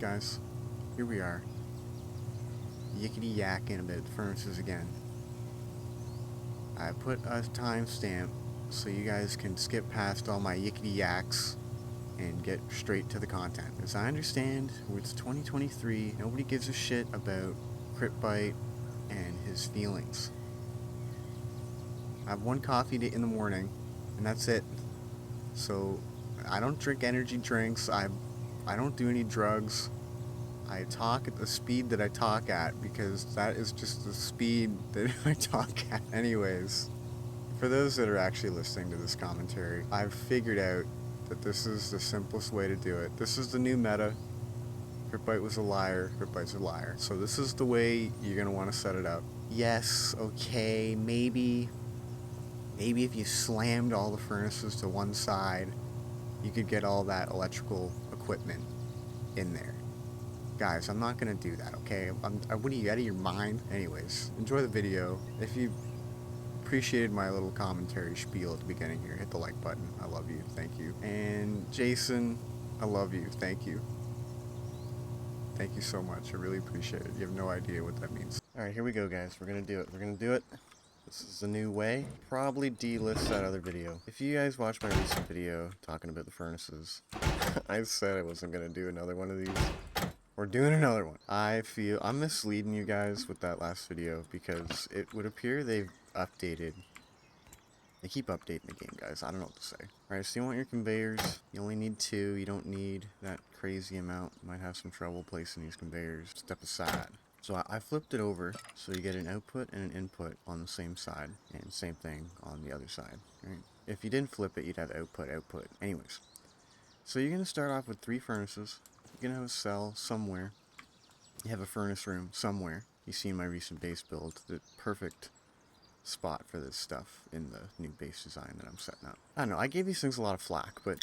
Guys, here we are, yickety yakking about the furnaces again. I put a timestamp so you guys can skip past all my yickety yaks and get straight to the content. As I understand, it's 2023, nobody gives a shit about Critbite and his feelings. I have one coffee in the morning, and that's it. So, I don't drink energy drinks, I don't do any drugs. I talk at the speed that I talk at because that is just the speed that I talk at anyways. For those that are actually listening to this commentary, I've figured out that this is the simplest way to do it. This is the new meta. Critbite was a liar, Critbite's a liar. So this is the way you're going to want to set it up. Yes, okay, maybe if you slammed all the furnaces to one side, you could get all that electrical equipment in there. Guys, I'm not gonna do that, okay? What are you, out of your mind? Anyways, enjoy the video. If you appreciated my little commentary spiel at the beginning here, hit the like button. I love you, thank you. And Jason, I love you, thank you. Thank you so much, I really appreciate it. You have no idea what that means. Alright, here we go, guys. We're gonna do it. This is the new way. Probably delist that other video. If you guys watched my recent video talking about the furnaces, I said I wasn't gonna do another one of these. We're doing another one. I feel I'm misleading you guys with that last video because it would appear they've updated. They keep updating the game, guys. I don't know what to say. Alright, so you want your conveyors. You only need 2. You don't need that crazy amount. You might have some trouble placing these conveyors. Step aside. So I flipped it over so you get an output and an input on the same side. And same thing on the other side. Right? If you didn't flip it, you'd have output. Anyways. So you're going to start off with 3 furnaces. You're going to have a cell somewhere. You have a furnace room somewhere. You see my recent base build, the perfect spot for this stuff in the new base design that I'm setting up. I don't know, I gave these things a lot of flack, but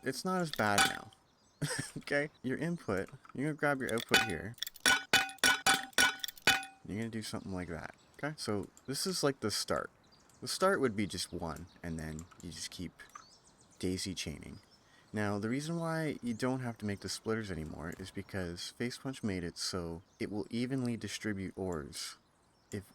it's not as bad now. Okay? Your input, you're going to grab your output here. You're going to do something like that. Okay? So this is like the start. The start would be just 1, and then you just keep daisy chaining. Now, the reason why you don't have to make the splitters anymore is because Facepunch made it so it will evenly distribute ores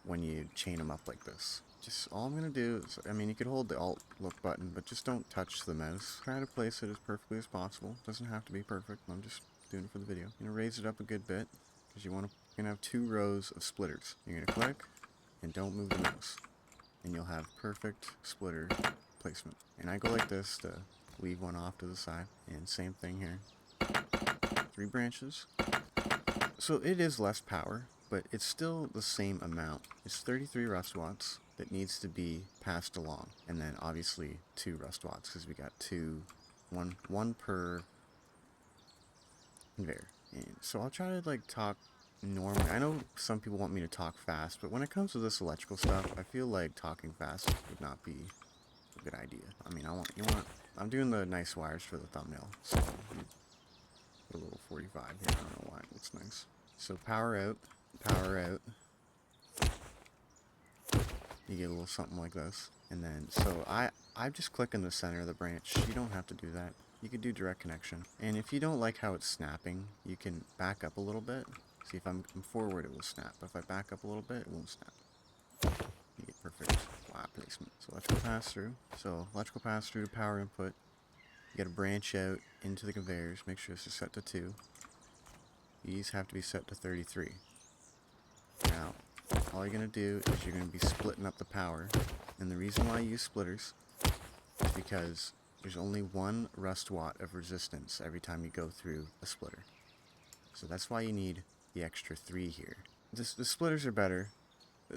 when you chain them up like this. Just all I'm going to do is, I mean, you could hold the Alt look button, but just don't touch the mouse. Try to place it as perfectly as possible. Doesn't have to be perfect. I'm just doing it for the video. You're going to raise it up a good bit because you're going to have 2 rows of splitters. You're going to click and don't move the mouse. And you'll have perfect splitter placement. And I go like this to leave one off to the side, and same thing here. 3 branches. So it is less power, but it's still the same amount. It's 33 rust watts that needs to be passed along, and then obviously 2 rust watts because we got one per conveyor. And so I'll try to like talk normally. I know some people want me to talk fast, but when it comes to this electrical stuff, I feel like talking fast would not be a good idea. I mean, I'm doing the nice wires for the thumbnail, so a little 45 here, I don't know why, it looks nice. So power out, you get a little something like this, and then, so I just click in the center of the branch. You don't have to do that. You could do direct connection, and if you don't like how it's snapping, you can back up a little bit. See, if I'm forward, it will snap, but if I back up a little bit, it won't snap. You get perfect wire placement. So electrical pass through. So electrical pass through to power input. You gotta branch out into the conveyors. Make sure this is set to 2. These have to be set to 33. Now, all you're gonna do is you're gonna be splitting up the power. And the reason why I use splitters is because there's only 1 rust watt of resistance every time you go through a splitter. So that's why you need the extra 3 here. The splitters are better.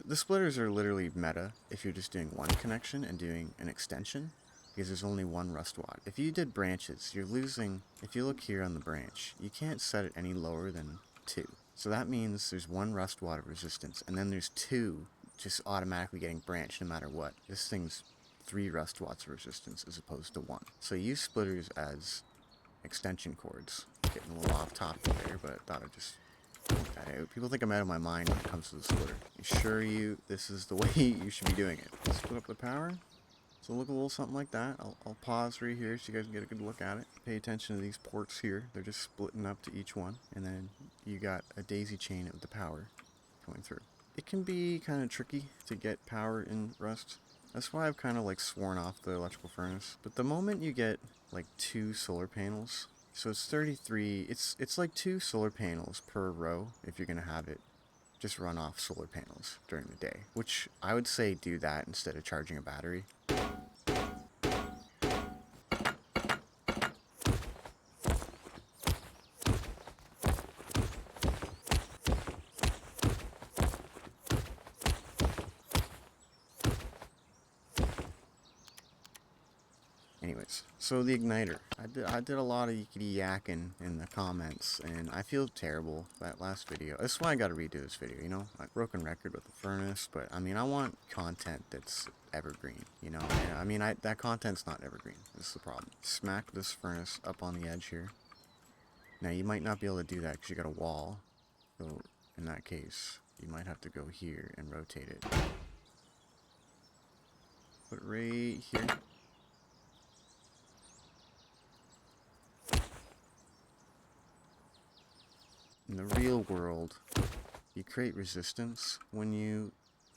The splitters are literally meta if you're just doing 1 connection and doing an extension, because there's only 1 rust watt. If you did branches, you're losing, if you look here on the branch, you can't set it any lower than 2. So that means there's 1 rust watt of resistance, and then there's 2 just automatically getting branched no matter what. This thing's 3 rust watts of resistance as opposed to 1. So use splitters as extension cords. Getting a little off topic there, but I thought I'd just point that out. People think I'm out of my mind when it comes to the splitter. I assure you, this is the way you should be doing it. Split up the power. So look a little something like that. I'll pause right here so you guys can get a good look at it. Pay attention to these ports here. They're just splitting up to each one. And then you got a daisy chain of the power going through. It can be kind of tricky to get power in Rust. That's why I've kind of like sworn off the electrical furnace. But the moment you get like 2 solar panels, so it's 33, it's like 2 solar panels per row if you're going to have it just run off solar panels during the day, which I would say do that instead of charging a battery. Anyways, so the igniter. I did a lot of yickety yakking in the comments, and I feel terrible that last video. That's why I gotta redo this video, you know? I broken record with the furnace, but I mean, I want content that's evergreen, you know? And, I mean, that content's not evergreen. That's the problem. Smack this furnace up on the edge here. Now, you might not be able to do that because you got a wall. So, in that case, you might have to go here and rotate it. Put it right here. In the real world, you create resistance when you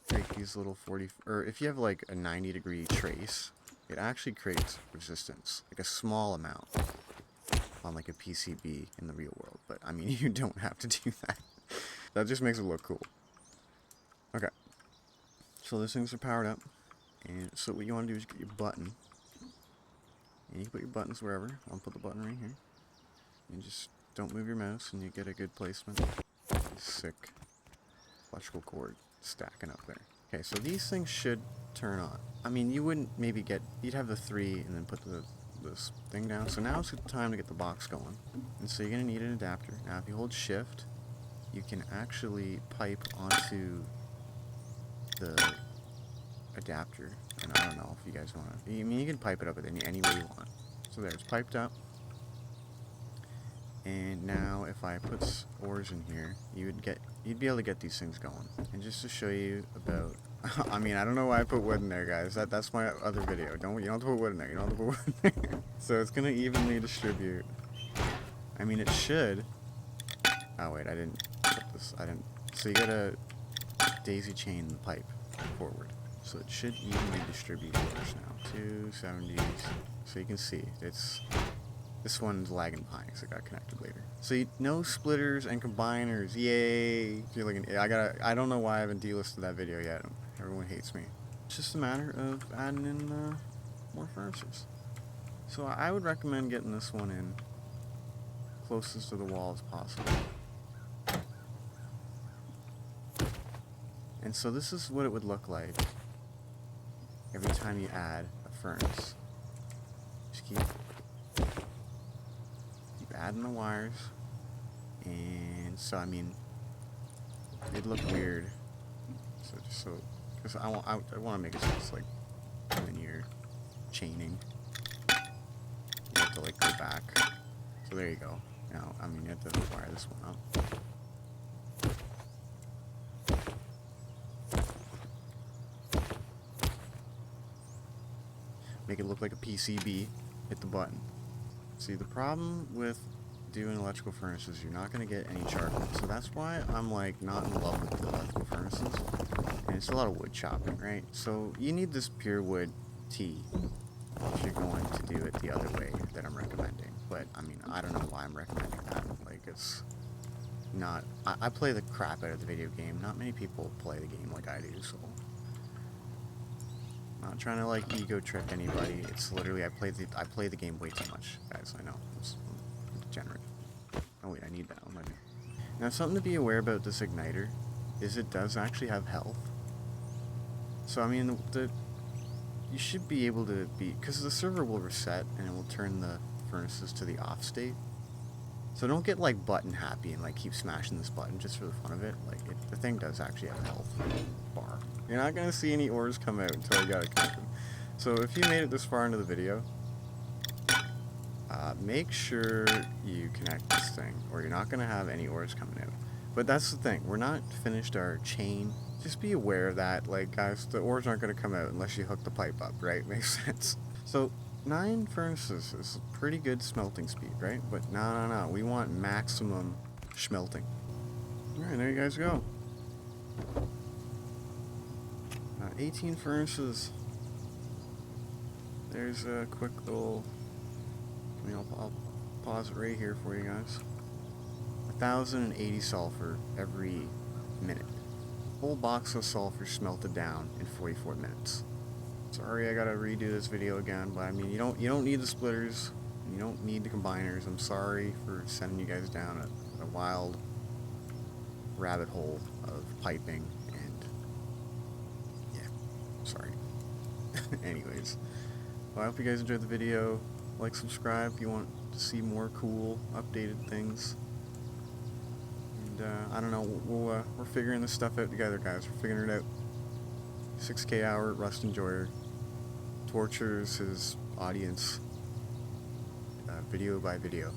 create these little 40, or if you have like a 90-degree trace, it actually creates resistance, like a small amount on like a PCB in the real world. But I mean, you don't have to do that. That just makes it look cool. Okay, so those things are powered up, and so what you want to do is get your button, and you can put your buttons wherever. I'll put the button right here, and just don't move your mouse, and you get a good placement. Sick electrical cord stacking up there. Okay, so these things should turn on. I mean, you wouldn't maybe you'd have the 3 and then put this thing down. So now it's the time to get the box going. And so you're gonna need an adapter. Now if you hold shift, you can actually pipe onto the adapter. And I don't know if you guys wanna, I mean, you can pipe it up with any way you want. So there, it's piped up. And now if I put ores in here, you'd be able to get these things going. And just to show you about, I mean, I don't know why I put wood in there, guys. That's my other video. You don't have to put wood in there. You don't have to put wood in there. So it's gonna evenly distribute. I mean, it should. Oh wait, I didn't put this. So you gotta daisy chain the pipe forward. So it should evenly distribute ores now. 270s. So you can see this one's lagging behind because it got connected later. So no splitters and combiners, yay! I don't know why I haven't delisted that video yet. Everyone hates me. It's just a matter of adding in more furnaces. So I would recommend getting this one in closest to the wall as possible. And so this is what it would look like every time you add a furnace. Just keep adding the wires, and so I mean, it'd look weird. So because I want to make it so it's like linear chaining. You have to like go back. So there you go. Now I mean, you have to wire this one up. Make it look like a PCB. Hit the button. See, the problem with doing electrical furnaces, you're not going to get any charcoal. So that's why I'm like not in love with the electrical furnaces. And it's a lot of wood chopping, right? So you need this pure wood tea if you're going to do it the other way that I'm recommending. But I mean, I don't know why I'm recommending that. Like, it's not, I play the crap out of the video game. Not many people play the game like I do, so not trying to like ego trip anybody. It's literally I play the game way too much, guys. I know. I'm degenerate. Oh wait, I need that on my new. Now something to be aware about this igniter is it does actually have health. So I mean you should be able to because the server will reset and it will turn the furnaces to the off state. So don't get like button happy and like keep smashing this button just for the fun of it. Like the thing does actually have a health bar. You're not gonna see any ores come out until you got it connected. So if you made it this far into the video, make sure you connect this thing, or you're not gonna have any ores coming out. But that's the thing, we're not finished our chain. Just be aware of that, like, guys, the ores aren't going to come out unless you hook the pipe up, right? Makes sense. So 9 furnaces is a pretty good smelting speed, right? But no, we want maximum smelting. Alright, there you guys go. 18 furnaces. There's a quick little, I'll pause it right here for you guys. 1,080 sulfur every minute. Whole box of sulfur smelted down in 44 minutes. Sorry, I gotta redo this video again, but I mean, you don't need the splitters, you don't need the combiners. I'm sorry for sending you guys down a wild rabbit hole of piping, and yeah, sorry. Anyways, well, I hope you guys enjoyed the video. Like, subscribe if you want to see more cool, updated things. And I don't know, we're figuring this stuff out together, guys. We're figuring it out. 6K hour Rust Enjoyer tortures his audience video by video.